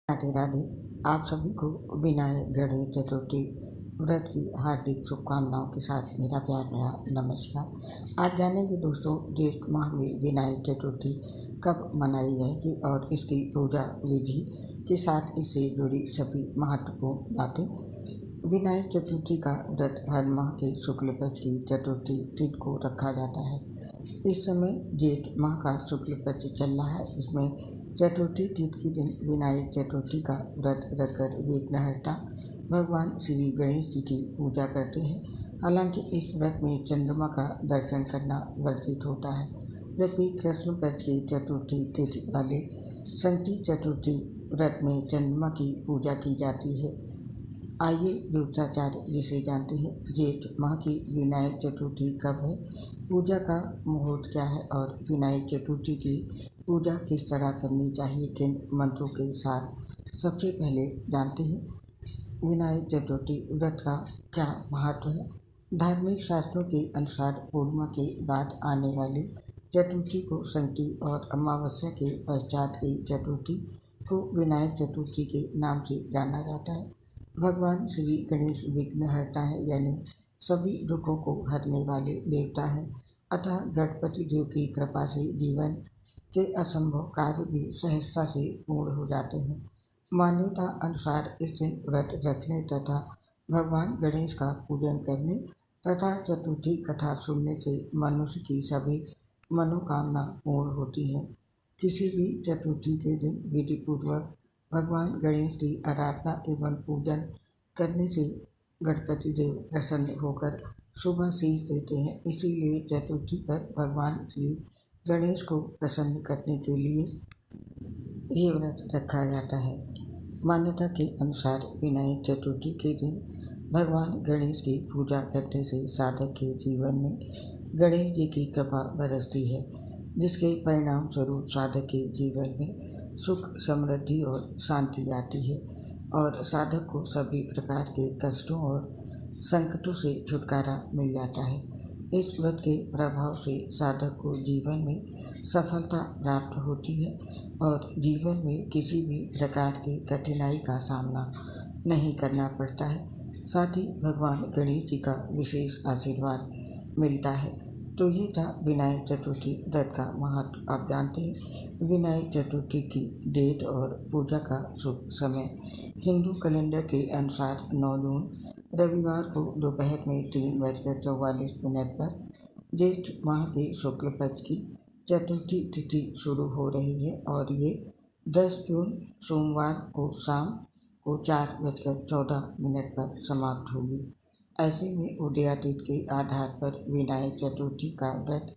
राधे राधे। आप सभी को विनायक गणेश चतुर्थी व्रत की हार्दिक शुभकामनाओं के साथ मेरा प्यार भरा नमस्कार। आज जानेंगे दोस्तों, ज्येष्ठ माह में विनायक चतुर्थी कब मनाई जाएगी और इसकी पूजा विधि के साथ इससे जुड़ी सभी महत्वपूर्ण बातें। विनायक चतुर्थी का व्रत हर माह के शुक्ल पक्ष की चतुर्थी तिथि को रखा जाता है। इस समय जेठ माह का शुक्ल पक्ष चल रहा है। इसमें चतुर्थी तिथि के दिन विनायक चतुर्थी का व्रत रखकर विघ्नहर्ता भगवान श्री गणेश जी की पूजा करते हैं। हालांकि इस व्रत में चंद्रमा का दर्शन करना वर्जित होता है, जबकि कृष्ण पक्ष की चतुर्थी तिथि वाले संकटी चतुर्थी व्रत में चंद्रमा की पूजा की जाती है। आइए ज्योतिषाचार्य जिसे जानते हैं, जेठ माह की विनायक चतुर्थी कब है, पूजा का मुहूर्त क्या है और विनायक चतुर्थी की पूजा किस तरह करनी चाहिए, किन मंत्रों के साथ। सबसे पहले जानते हैं विनायक चतुर्थी व्रत का क्या महत्व है। धार्मिक शास्त्रों के अनुसार पूर्णिमा के बाद आने वाली चतुर्थी को संकटी और अमावस्या के पश्चात की चतुर्थी को विनायक चतुर्थी के नाम से जाना जाता है। भगवान श्री गणेश विघ्नहर्ता है, यानी सभी दुखों को हरने वाले देवता हैं। अतः गणपति देव की कृपा से जीवन के असंभव कार्य भी सहजता से पूर्ण हो जाते हैं। मान्यता अनुसार इस दिन व्रत रखने तथा भगवान गणेश का पूजन करने तथा चतुर्थी कथा सुनने से मनुष्य की सभी मनोकामना पूर्ण होती हैं। किसी भी चतुर्थी के दिन विधिपूर्वक भगवान गणेश की आराधना एवं पूजन करने से गणपति देव प्रसन्न होकर शुभ आशीष देते हैं। इसीलिए चतुर्थी पर भगवान श्री गणेश को प्रसन्न करने के लिए ये व्रत रखा जाता है। मान्यता के अनुसार विनायक चतुर्थी के दिन भगवान गणेश की पूजा करने से साधक के जीवन में गणेश जी की कृपा बरसती है, जिसके परिणाम स्वरूप साधक के जीवन में सुख, समृद्धि और शांति आती है और साधक को सभी प्रकार के कष्टों और संकटों से छुटकारा मिल जाता है। इस व्रत के प्रभाव से साधक को जीवन में सफलता प्राप्त होती है और जीवन में किसी भी प्रकार की कठिनाई का सामना नहीं करना पड़ता है। साथ ही भगवान गणेश जी का विशेष आशीर्वाद मिलता है। तो ये था विनायक चतुर्थी व्रत का महत्व। आप जानते हैं विनायक चतुर्थी की डेट और पूजा का शुभ समय। हिंदू कैलेंडर के अनुसार 9 जून रविवार को दोपहर में 3:44 पर ज्येष्ठ माह के शुक्ल पक्ष की चतुर्थी तिथि शुरू हो रही है और ये 10 जून सोमवार को शाम को 4:14 पर समाप्त होगी। ऐसे में उदयादित्य के आधार पर विनायक चतुर्थी का व्रत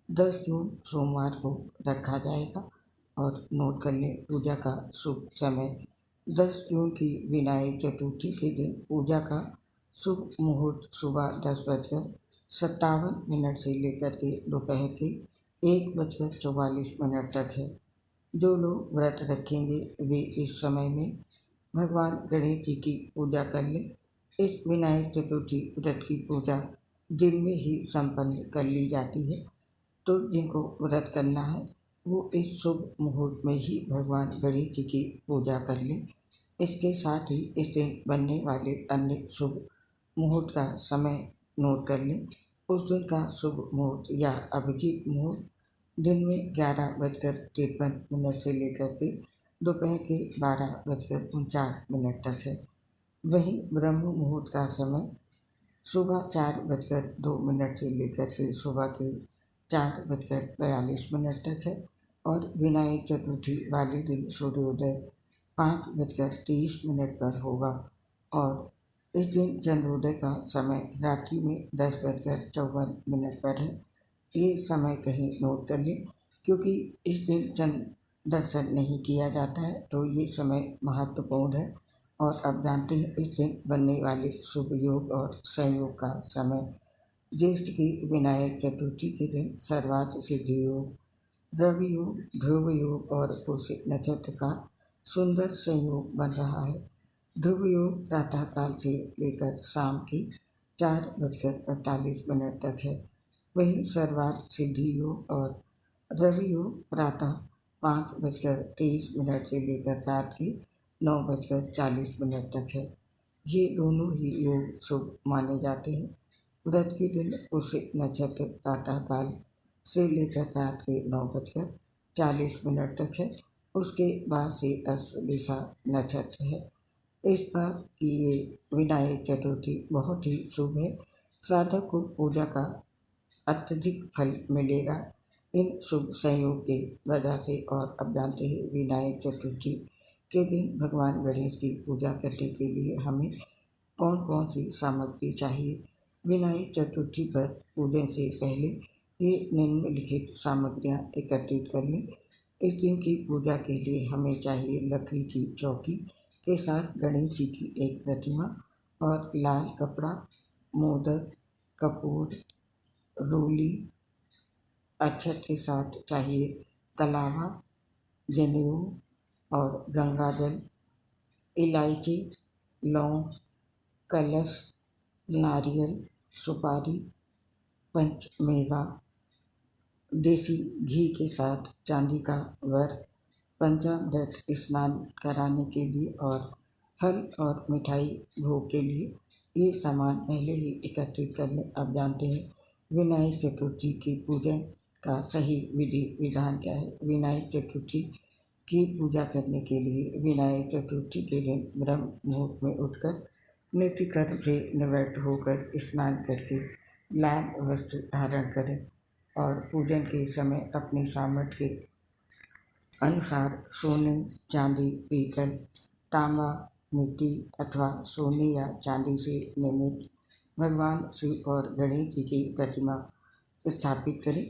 10 जून सोमवार को रखा जाएगा। और नोट कर लें पूजा का शुभ समय। 10 जून की विनायक चतुर्थी के दिन पूजा का शुभ मुहूर्त सुबह 10:57 से लेकर के दोपहर के 1:44 तक है। जो लोग व्रत रखेंगे वे इस समय में भगवान गणेश जी की पूजा कर लें। इस विनायक चतुर्थी व्रत की पूजा दिन में ही संपन्न कर ली जाती है, तो जिनको व्रत करना है वो इस शुभ मुहूर्त में ही भगवान गणेश जी की पूजा कर लें। इसके साथ ही इस दिन बनने वाले अन्य शुभ मुहूर्त का समय नोट कर लें। उस दिन का शुभ मुहूर्त या अभिजीत मुहूर्त दिन में 11:53 से लेकर के दोपहर के 12:49 तक है। वहीं ब्रह्म मुहूर्त का समय सुबह 4:02 से लेकर के सुबह के 4:42 तक है और विनायक चतुर्थी वाले दिन सूर्योदय 5:30 पर होगा और इस दिन चंद्रोदय का समय रात्रि में 10:54 पर है। ये समय कहीं नोट कर लें, क्योंकि इस दिन चंद्र दर्शन नहीं किया जाता है, तो ये समय महत्वपूर्ण है। और अब जानते हैं इस दिन बनने वाले शुभ योग और संयोग का समय। ज्येष्ठ की विनायक चतुर्थी के दिन सर्वार्थ सिद्धि योग, रवि योग, ध्रुव योग और पुष्य नक्षत्र का सुंदर संयोग बन रहा है। ध्रुव योग प्रातःकाल से लेकर शाम के 4:48 तक है। वहीं सर्वार्थ सिद्धि योग और रवि योग प्रातः 5:23 से लेकर रात के 9:40 तक है। ये दोनों ही योग शुभ माने जाते हैं। व्रत के दिन उसे नक्षत्र प्रातःकाल से लेकर रात के 9:40 तक है। उसके बाद से अश्व दिशा नक्षत्र है। इस बार की ये विनायक चतुर्थी बहुत ही शुभ है। साधक को पूजा का अत्यधिक फल मिलेगा इन शुभ संयोग की वजह से। और अब जानते हैं विनायक चतुर्थी के दिन भगवान गणेश की पूजा करने के लिए हमें कौन कौन सी सामग्री चाहिए। विनायक चतुर्थी पर पूजन से पहले ये निम्नलिखित सामग्रियाँ एकत्रित कर लें। इस दिन की पूजा के लिए हमें चाहिए लकड़ी की चौकी के साथ गणेश जी की एक प्रतिमा और लाल कपड़ा, मोदक, कपूर, रोली, अक्षत के साथ चाहिए कलावा, जनेऊ और गंगाजल, इलायची, लौंग, कलश, नारियल, सुपारी, पंचमेवा, देसी घी के साथ चांदी का वर, पंचामृत स्नान कराने के लिए और फल और मिठाई भोग के लिए ये सामान पहले ही एकत्रित कर लें। अब जानते हैं विनायक चतुर्थी की पूजन का सही विधि विधान क्या है। विनायक चतुर्थी की पूजा करने के लिए विनायक चतुर्थी के दिन ब्रह्म मुहूर्त में उठकर नित्य कर्म से निवृत्त होकर स्नान करके लाल वस्त्र धारण करें और पूजन के समय अपनी सामर्थ्य के अनुसार सोने, चांदी, पीतल, तांबा, मिट्टी अथवा सोने या चांदी से निर्मित भगवान शिव और गणेश जी की प्रतिमा स्थापित करें,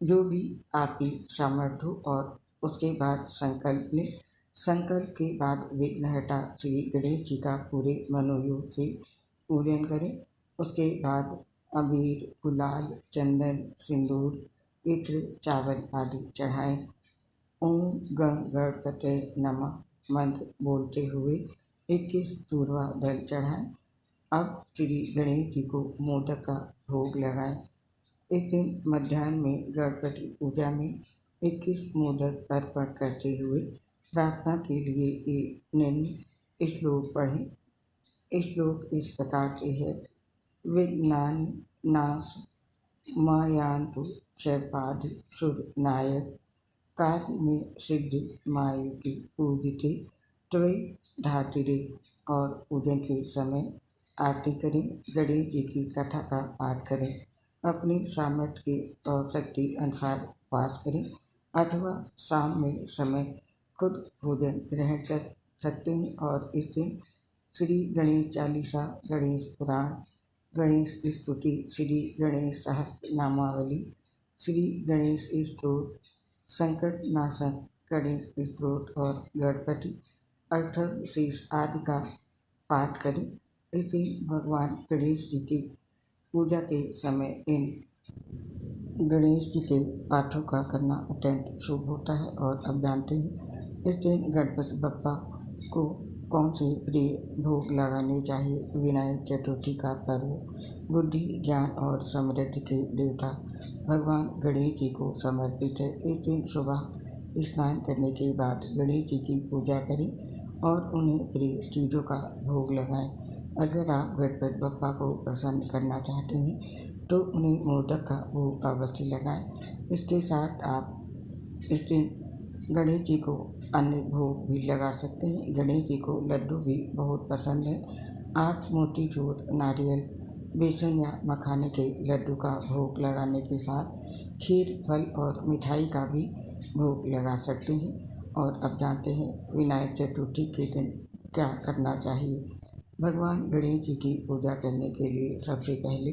जो भी आपकी सामर्थ्य हो। और उसके बाद संकल्प लें। संकल्प के बाद विघ्नहर्ता श्री गणेश जी का पूरे मनोयोग से पूजन करें। उसके बाद अबीर, गुलाल, चंदन, सिंदूर, इत्र, चावल आदि चढ़ाएं। ओम गं गणपते नमः मंत्र बोलते हुए 21 दूर्वा दल चढ़ाएं। अब श्री गणेश जी को मोदक का भोग लगाएं। इस दिन मध्याह्न में गणपति पूजा में 21 मोदक अर्पण करते हुए प्रार्थना के लिए ये निम्न श्लोक पढ़ें। श्लोक इस प्रकार से है। विघ्नानि नाश मायान्तु शर्पादि सुर नायक कार्य में सिद्धि मायुति पूजिते त्वयि धातिरे। और पूजन के समय आरती करें, गणेश जी की कथा का पाठ करें, अपनी सामर्थ्य के और शक्ति अनुसार उपवास करें अथवा शाम में समय खुद भोजन ग्रहण कर सकते हैं। और इस दिन श्री गणेश चालीसा, गणेश पुराण, गणेश स्तुति, श्री गणेश सहस्त्र नामावली, श्री गणेश स्तोत्र, संकट नाशक गणेश स्तोत्र और गणपति अष्टशीष आदि का पाठ करें। इस दिन भगवान गणेश जी की पूजा के समय इन गणेश जी के पाठों का करना अत्यंत शुभ होता है। और अब जानते हैं इस दिन गणपति बप्पा को कौन से प्रिय भोग लगाने चाहिए। विनायक चतुर्थी का पर्व बुद्धि, ज्ञान और समृद्धि के देवता भगवान गणेश जी को समर्पित है। इस दिन सुबह स्नान करने के बाद गणेश जी की पूजा करें और उन्हें प्रिय चीज़ों का भोग लगाएं। अगर आप गणपति बप्पा को प्रसन्न करना चाहते हैं तो उन्हें मोदक का भोग अवश्य लगाएं। इसके साथ आप इस दिन गणेश जी को अन्य भोग भी लगा सकते हैं। गणेश जी को लड्डू भी बहुत पसंद है। आप मोतीचूर, नारियल, बेसन या मखाने के लड्डू का भोग लगाने के साथ खीर, फल और मिठाई का भी भोग लगा सकते हैं। और अब जानते हैं विनायक चतुर्थी के दिन क्या करना चाहिए। भगवान गणेश जी की पूजा करने के लिए सबसे पहले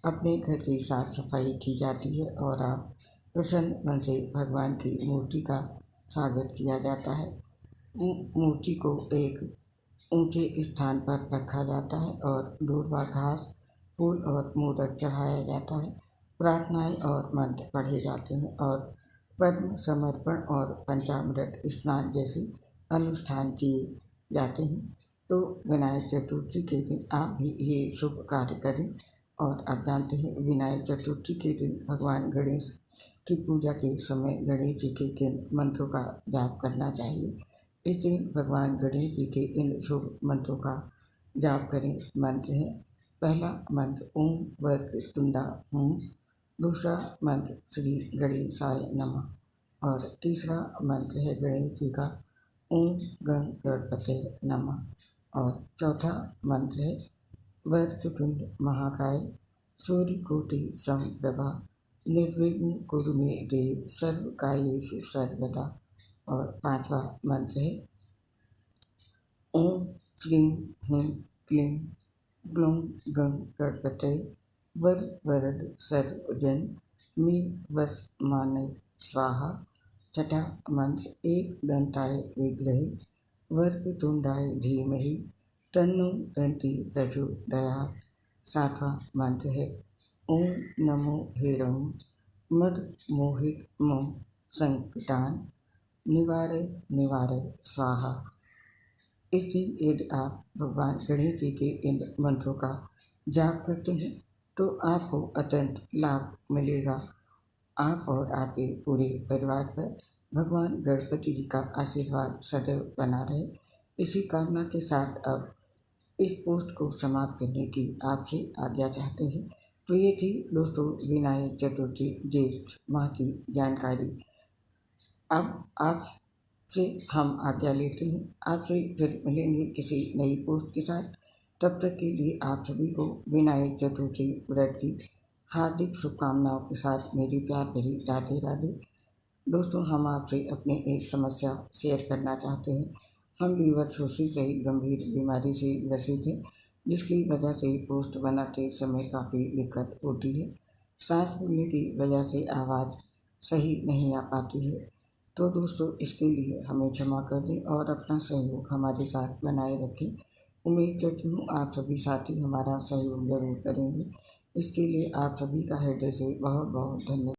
अपने घर की साफ सफाई की जाती है और आप प्रसन्न मन से भगवान की मूर्ति का स्वागत किया जाता है। मूर्ति को एक ऊंचे स्थान पर रखा जाता है और दूर्वा घास, फूल और मोदक चढ़ाया जाता है। प्रार्थनाएं और मंत्र पढ़े जाते हैं और पद्म समर्पण और पंचामृत स्नान जैसे अनुष्ठान किए जाते हैं। तो विनायक चतुर्थी के दिन आप भी ये शुभ कार्य करें। और आप जानते हैं विनायक चतुर्थी के दिन भगवान गणेश की पूजा के समय गणेश जी के किन मंत्रों का जाप करना चाहिए। इस दिन भगवान गणेश जी के इन शुभ मंत्रों का जाप करें। मंत्र है, पहला मंत्र ओम वक्रतुंडा ओम, दूसरा मंत्र श्री गणेशाय नमः और तीसरा मंत्र है गणेश जी का ओम गं गणपते नमः और चौथा मंत्र है वक्रतुंड महाकाय सूर्यकोटि समप्रभा निर्विघ्न कुरु मे देव सर्वकार्येषु सर्वदा और पांचवा मंत्र है ओम श्रीं ह्रीं क्लीं ग्लौं गं गणपते वर वरद सर्वजन मे वस मानय स्वाहा। छठा मंत्र एक दंताय विग्रहे वक्रतुंडाय धीमहि तन्नो दन्ति प्रचोदयात्। सातवां मंत्र है ओम नमो हेरं मद मोहित मम संकटान निवारय निवारय स्वाहा। इस दिन यदि आप भगवान गणेश जी के इन मंत्रों का जाप करते हैं तो आपको अत्यंत लाभ मिलेगा। आप और आपके पूरे परिवार पर भगवान गणपति जी का आशीर्वाद सदैव बना रहे। इसी कामना के साथ अब इस पोस्ट को समाप्त करने की आपसे आज्ञा चाहते हैं। तो ये थी दोस्तों विनायक चतुर्थी ज्येष्ठ माह की जानकारी। अब आपसे हम आज्ञा लेते हैं, आपसे फिर मिलेंगे किसी नई पोस्ट के साथ। तब तक के लिए आप सभी को विनायक चतुर्थी व्रत की हार्दिक शुभकामनाओं के साथ मेरी प्यार भरी राधे राधे। दोस्तों, हम आपसे अपनी एक समस्या शेयर करना चाहते हैं। हम लीवर सोसी सहित गंभीर बीमारी से ग्रसित हैं, जिसकी वजह से पोस्ट बनाते समय काफ़ी दिक्कत होती है। सांस फूलने की वजह से आवाज़ सही नहीं आ पाती है। तो दोस्तों, इसके लिए हमें क्षमा कर दें और अपना सहयोग हमारे साथ बनाए रखें। उम्मीद करती हूँ आप सभी साथी हमारा सहयोग जरूर करेंगे। इसके लिए आप सभी का हृदय से बहुत बहुत धन्यवाद।